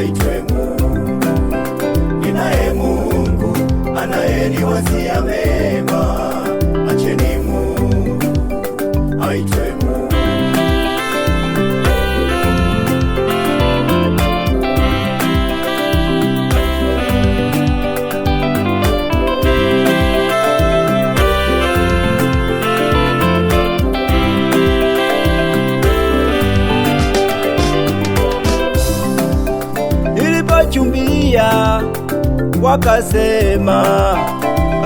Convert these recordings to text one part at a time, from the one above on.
aitwe Mungu. Ninaye Mungu anayeniwazia mema, acheni Mungu aitwe Mungu. Nilipochumbia wakasema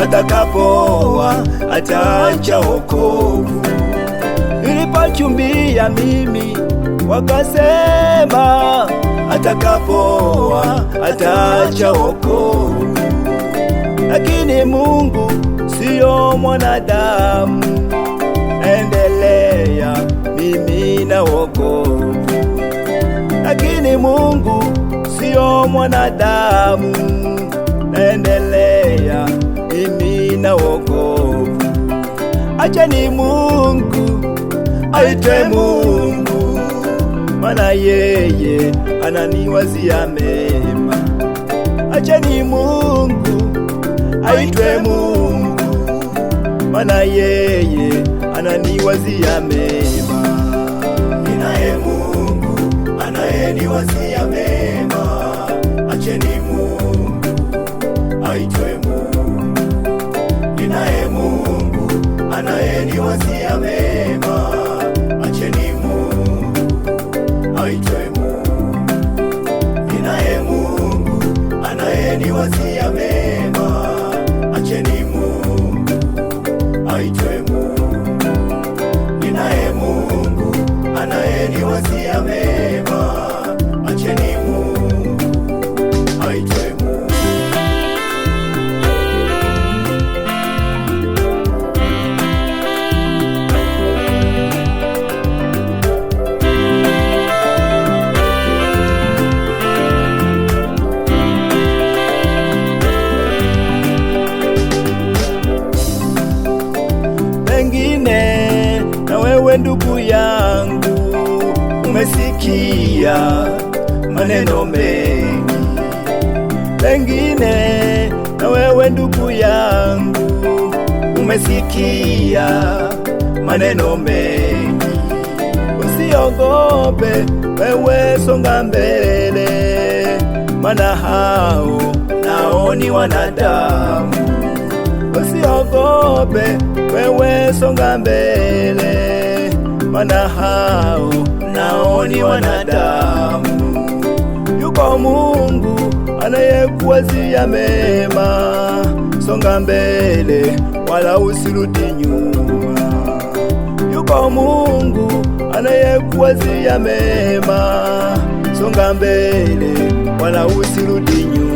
atakapoa ataacha wokovu. Nilipochumbia mimi wakasema atakapoa ataacha wokovu. Lakini Mungu siyo mwanadamu, endelea mimi na wokovu. Lakini Mungu siyo mwanadamu, endelea mimi na wokovu. Acheni Mungu aitwe Mungu, maana yeye ananiwazia mema. Acheni Mungu aitwe Mungu, maana yeye ananiwazia mema. Ninaye Mungu anayeniwazia mema, acheni Mungu aitwe Mungu. Ninaye Mungu anayeniwazia mema, acheni Mungu aitwe Mungu. Ninaye Mungu anayeniwazia mema, acheni Mungu aitwe Mungu. Ninaye Mungu anayeniwazia mema, acheni Mungu aitwe Mungu. Pengine na wewe ndugu yangu umesikia maneno mengi. Pengine na wewe ndugu yangu umesikia maneno mengi. Usiogope wewe, songa mbele, maana hao nao ni wanadamu. Usiogope wewe, songa mbele, maana hao nao ni wanadamu. Yuko Mungu anayekuwazia mema, songa mbele wala usirudi nyuma. Yuko Mungu anayekuwazia mema, songa mbele wala usirudi nyuma.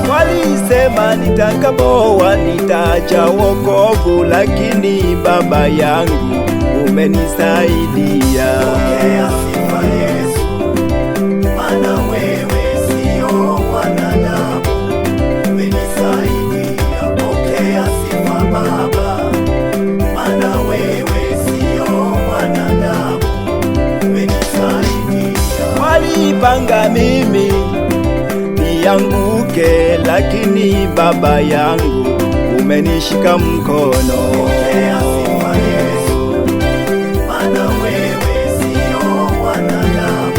Walisema nitakapoa nitaacha wokovu, lakini Baba yangu umenisaidia. Pokea sifa Yesu, maana wewe sio mwanadamu, umenisaidia. Pokea sifa Baba, maana wewe sio mwanadamu, umenisaidia. Walipanga mimi nianguke, lakini Baba yangu umenishika mkono. Pokea sifa Yesu, maana wewe sio mwanadamu,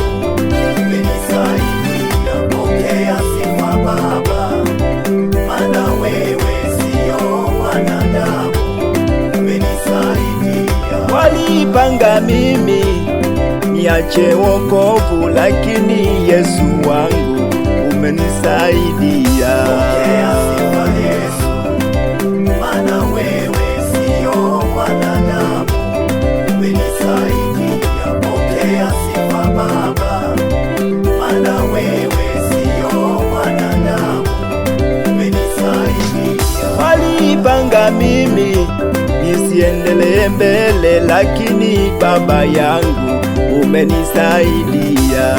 umenisaidia. Pokea sifa Baba, maana wewe sio mwanadamu, umenisaidia. Walipanga mimi niache wokovu, lakini Yesu wangu umenisaidia. umenisaidia. Pokea sifa Yesu, maana wewe sio mwanadamu, umenisaidia. Pokea sifa Baba, maana wewe sio mwanadamu, umenisaidia. Walipanga mimi nisiendelee mbele, lakini Baba yangu umenisaidia.